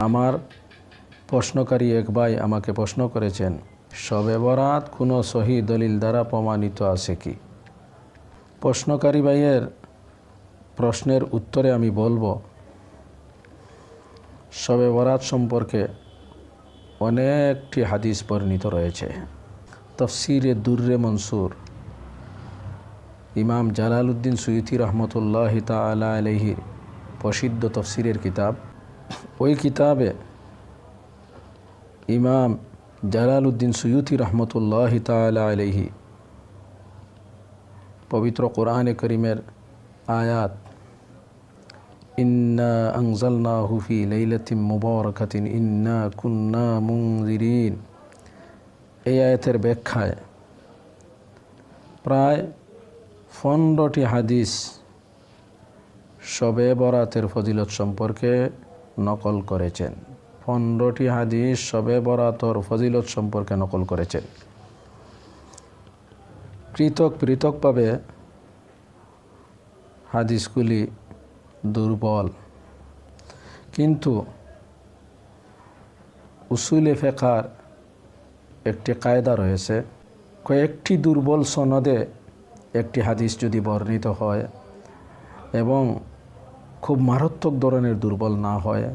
আমার প্রশ্নকারী এক ভাই আমাকে প্রশ্ন করেছেন, শবে বরাত কোনো সহি দলিল দ্বারা প্রমাণিত আছে কি? প্রশ্নকারী ভাইয়ের প্রশ্নের উত্তরে আমি বলবো, শবে বরাত সম্পর্কে অনেকটি হাদিস বর্ণিত রয়েছে। তফসিরে দুর্রে মনসুর ইমাম জালালউদ্দিন সুয়ুতি রহমতুল্লাহ তাআলা আলাইহির প্রসিদ্ধ তফসিরের কিতাব, ওই কিতাবে ইমাম জালালউদ্দিন সুয়ুতি রহমতুল্লাহ তাআলা আলাইহি পবিত্র কোরআনে করিমের আয়াত ইন্না আনজালনাহু ফি লাইলাতিন মুবারাকাতিন ইন্না কুন্না মুনজিরিন, এই আয়াতের ব্যাখ্যায় প্রায় 15টি হাদিস শবে বরাতের ফজিলত সম্পর্কে নকল করেছেন। 15টি হাদিস শবে বরাতর ফজিলত সম্পর্কে নকল করেছেন। পৃথকভাবে হাদিসগুলি দুর্বল, কিন্তু উসুলে ফিকহের একটি কায়দা রয়েছে, কয়েকটি দুর্বল সনদে একটি হাদিস যদি বর্ণিত হয় এবং খুব মারাত্মক ধরনের দুর্বল না হয়,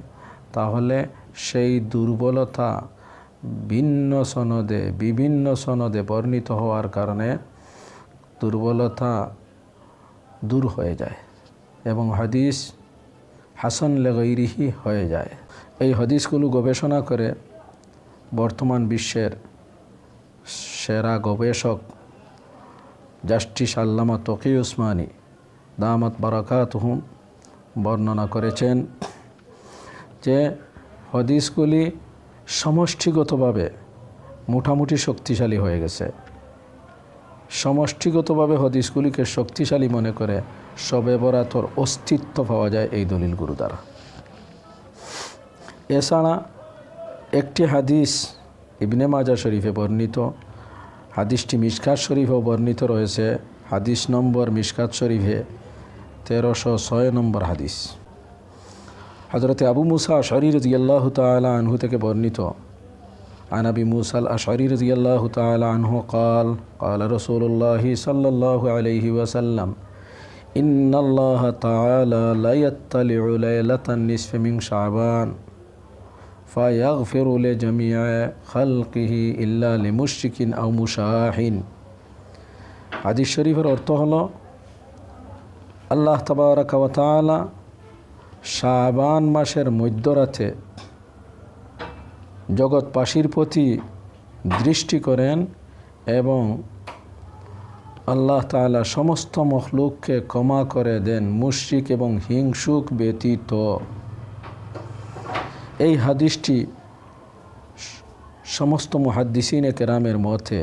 তাহলে সেই দুর্বলতা বিভিন্ন সনদে বর্ণিত হওয়ার কারণে দুর্বলতা দূর হয়ে যায় এবং হাদিস হাসান লিগাইরিহি হয়ে যায়। এই হাদিসগুলো গবেষণা করে বর্তমান বিশ্বের সেরা গবেষক জাস্টিস আল্লামা তকি উসমানী দামাত বারাকাতুহুম বর্ণনা করেছেন যে হাদিসগুলি সমষ্টিগতভাবে মোটামুটি শক্তিশালী হয়ে গেছে। সমষ্টিগতভাবে হাদিসগুলিকে শক্তিশালী মনে করে শবে বরাতর অস্তিত্ব পাওয়া যায় এই দলিলগুলো দ্বারা। এছাড়া একটি হাদিস ইবনে মাজাহ শরীফে বর্ণিত, হাদিসটি মিশকাত শরীফেও বর্ণিত রয়েছে। হাদিস নম্বর মিশকাত শরীফে 1306 নম্বর হাদিস। হযরত আবু মুসা আশআরী রাদিয়াল্লাহু তাআলা আনহু থেকে বর্ণিত, আন আবি মুসা আল-আশআরী রাদিয়াল্লাহু তাআলা আনহু قال قال رسول الله صلى الله عليه وسلم إن الله تعالى لا يطلع ليلة النصف من شعبان فيغفر لجميع خلقه إلا لمشرك أو مشاح। হাদিস শরীফের অর্থ হলো, আল্লাহ তাবারাকা ওয়া তাআলা শাবান মাসের মধ্যরাতে জগৎবাসীর প্রতি দৃষ্টি করেন এবং আল্লাহ তাআলা সমস্ত মখলুককে ক্ষমা করে দেন মুশরিক এবং হিংসুক ব্যতীত। এই হাদিসটি সমস্ত মুহাদ্দিসিনে কেরামের মতে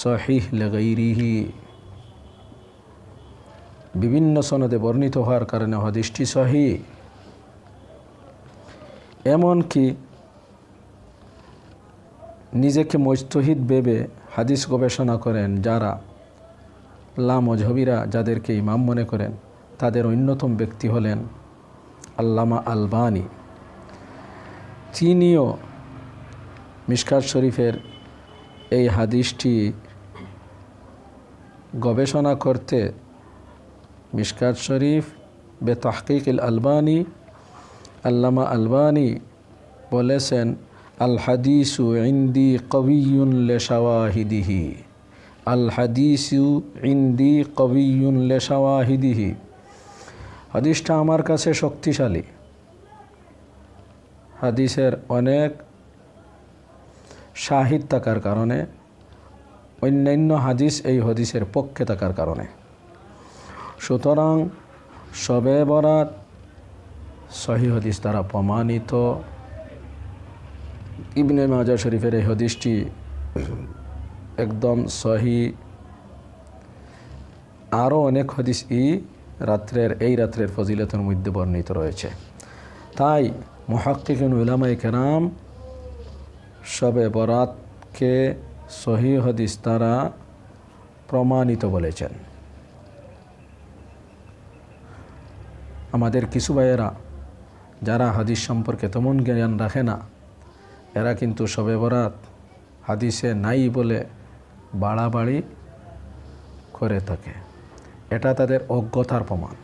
সহিহ লিগাইরিহি, বিভিন্ন সনদে বর্ণিত হওয়ার কারণে হাদিসটি সহিহ। এমনকি নিজেকে মুজতাহিদ ভেবে হাদিস গবেষণা করেন যারা লামজহবিরা, যাদেরকে ইমাম মনে করেন, তাদের অন্যতম ব্যক্তি হলেন আল্লামা আলবানী। তিনিও মিশকাত শরীফের এই হাদিসটি গবেষণা করতে মিশকাত শরীফ বেতাহকিক আল-আলবানী, আল্লামা আলবানী বলেছেন, আল হাদিসু ইনদি কবিয়ুন লিশাওয়াহিদিহি, আল হাদিসু ইনদি কবিয়ুন লিশাওয়াহিদিহি, হাদিসটা আমার কাছে শক্তিশালী, হাদিসের অনেক শাহিদ থাকার কারণে, অন্যান্য হাদিস এই হাদিসের পক্ষে থাকার কারণে। সুতরাং শবে বরাত সহিহ হাদিস দ্বারা প্রমাণিত। ইবনে মাজাহ শরীফের এই হাদিসটি একদম সহিহ। আরও অনেক হাদিস এই রাত্রের ফজিলতের মধ্যে বর্ণিত রয়েছে। তাই মুহাক্কিকিন উলামায়ে কেরাম শবে বরাতকে সহিহ হাদিস দ্বারা প্রমাণিত বলেছেন। আমাদের কিছু ভাইয়েরা যারা হাদিস সম্পর্কে তেমন জ্ঞান রাখে না, এরা কিন্তু শবে বরাত হাদিসে নাই বলে বাড়াবাড়ি করে থাকে। এটা তাদের অজ্ঞতার প্রমাণ।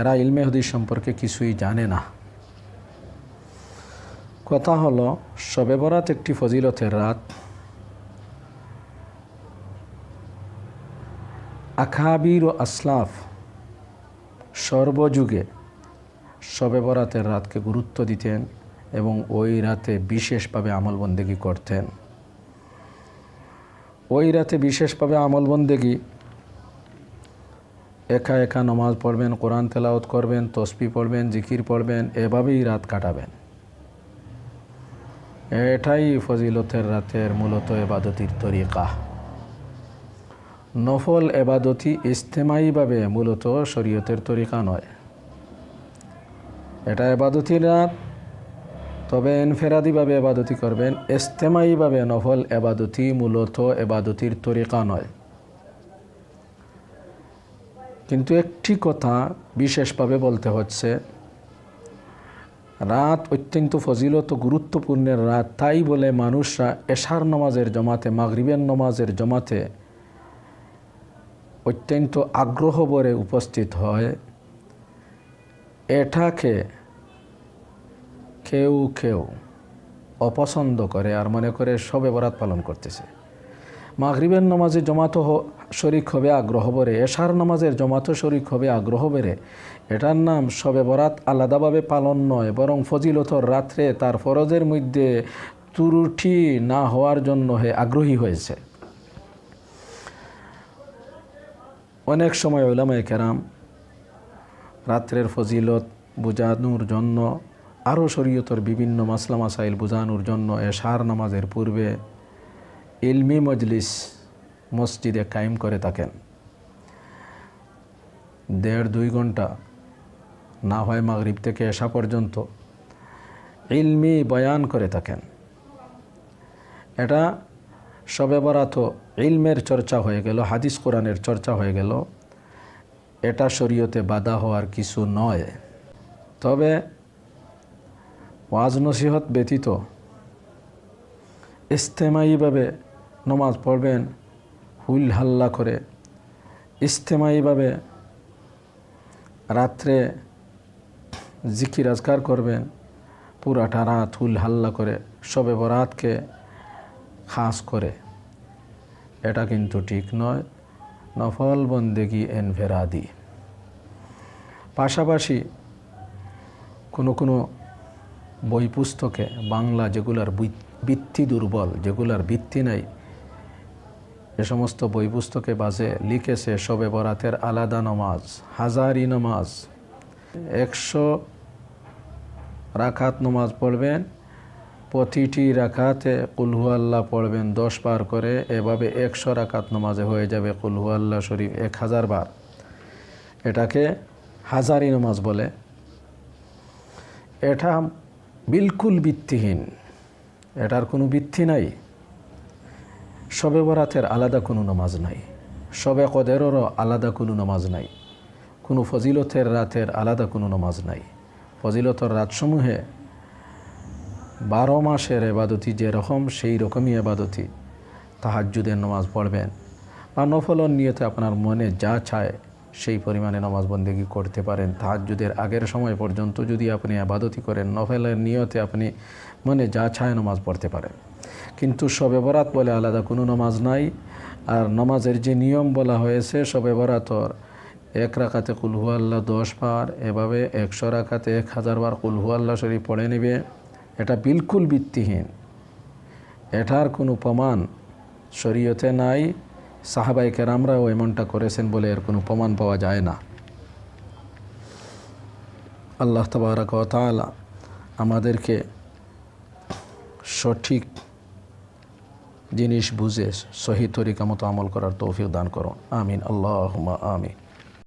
এরা ইলমে হাদিস সম্পর্কে কিছুই জানে না। কথা হলো, শবে বরাত একটি ফজিলতের রাত। আকাবির ও আসলাফ সর্বযুগে শবে বরাতের রাতকে গুরুত্ব দিতেন এবং ওই রাতে বিশেষভাবে আমল বন্দেগী করতেন। ওই রাতে বিশেষভাবে আমল বন্দেগী, একা একা নমাজ পড়বেন, কোরআন তেলাওয়াত করবেন, তসবিহ পড়বেন, জিকির পড়বেন, এভাবেই রাত কাটাবেন। এটাই ফজিলতের রাতের মূলত এবাদতির তরিকা। নফল এবাদতি ইজতেমাইভাবে মূলত শরীয়তের তরিকা নয়। এটা এবাদতির রাত, তবে ইনফেরাদিভাবে এবাদতি করবেন। ইজতেমাইভাবে নফল এবাদতি মূলত এবাদতির তরিকা নয়। কিন্তু একটি কথা বিশেষভাবে বলতে হচ্ছে, রাত অত্যন্ত ফজিলত ও গুরুত্বপূর্ণের রাত, তাই বলে মানুষরা এশার নামাজের জমাতে, মাগরিবের নামাজের জমাতে অত্যন্ত আগ্রহ ভরে উপস্থিত হয়। এটাকে কেউ কেউ অপছন্দ করে আর মনে করে শবে বরাত পালন করতেছে। মাগরিবের নামাজে জমাতো শরিক হবে আগ্রহ ভরে, এশার নামাজের জমাতো শরিক হবে আগ্রহ ভরে। এটার নাম শবে বরাত আলাদাভাবে পালন নয়, বরং ফজিলতর রাত্রে তার ফরজের মধ্যে ত্রুটি না হওয়ার জন্য আগ্রহী হয়েছে। অনেক সময় উলামায়ে কেরাম রাত্রের ফজিলত বোঝানোর জন্য, আরও শরীয়তের বিভিন্ন মাসলা মাসাইল বোঝানোর জন্য এশার নামাজের পূর্বে ইলমি মজলিস মসজিদে কায়েম করে থাকেন। 1.5-2 ঘন্টা, না হয় মাগরিব থেকে এশা পর্যন্ত ইলমি বয়ান করে থাকেন। এটা শবে বরাত ইলমের চর্চা হয়ে গেল, হাদিস কোরআনের চর্চা হয়ে গেল। এটা শরীয়তে বাধা হওয়ার কিছু নয়। তবে ওয়াজ নসিহত ব্যতীত ইজতেমাইভাবে নমাজ পড়বেন, হুল হাল্লা করে ইজতেমাইভাবে রাত্রে জিকির আজকার করবেন, পুরাটা রাত হুল হাল্লা করে শবে বরাতকে খাস করে, এটা কিন্তু ঠিক নয়। নফল বন্দেগি এনফেরাদি। পাশাপাশি কোনো কোনো বই পুস্তকে বাংলা যেগুলার ভিত্তি দুর্বল, যেগুলার ভিত্তি নাই, এ সমস্ত বই পুস্তকে বাজে লিখেছে শবে বরাতের আলাদা নমাজ, হাজারি নমাজ, 100 রাকাত নমাজ পড়বেন, প্রতিটি রাকাতে কুল হু আল্লাহ পড়বেন 10 বার করে। এভাবে 100 রাকাত নমাজে হয়ে যাবে কুল হু আল্লাহ শরীফ 1000 বার। এটাকে হাজারি নমাজ বলে। এটা বিলকুল ভিত্তিহীন, এটার কোনো ভিত্তি নাই। শবে বরাতের আলাদা কোনো নামাজ নাই, শবে কদরেরও আলাদা কোনো নামাজ নাই, কোনো ফজিলতের রাতের আলাদা কোনো নামাজ নাই। ফজিলতের রাতসমূহে 12 মাসের এবাদতি যেরকম, সেই রকমই এবাদতি। তাহাজ্জুদের নামাজ পড়বেন বা নফলর নিয়তে আপনার মনে যা চায় সেই পরিমাণে নামাজ বন্দেগী করতে পারেন। তাহাজ্জুদের আগের সময় পর্যন্ত যদি আপনি ইবাদতি করেন, নফলের নিয়তে আপনি মনে যা চায় নামাজ পড়তে পারেন। কিন্তু শবে বরাত বলে আলাদা কোনো নামাজ নাই। আর নামাজের যে নিয়ম বলা হয়েছে, শবে বরাতর 1 রাকাতে কুল হু আল্লাহ 10 বার, এভাবে 100 রাকাতে 1000 বার কুল হু আল্লাহ শরীফ পড়ে নেবে। এটা বিলকুল ভিত্তিহীন, এটার কোনো প্রমাণ শরীয়তে নাই। সাহাবায়ে কেরামরাও এমনটা করেছেন বলে এর কোনো প্রমাণ পাওয়া যায় না। আল্লাহ তাবারাক ওয়া তাআলা আমাদেরকে সঠিক জিনিস বুঝে সহি তরিকা মতো আমল করার তৌফিক দান করুন। আমিন, আল্লাহুম্মা আমিন।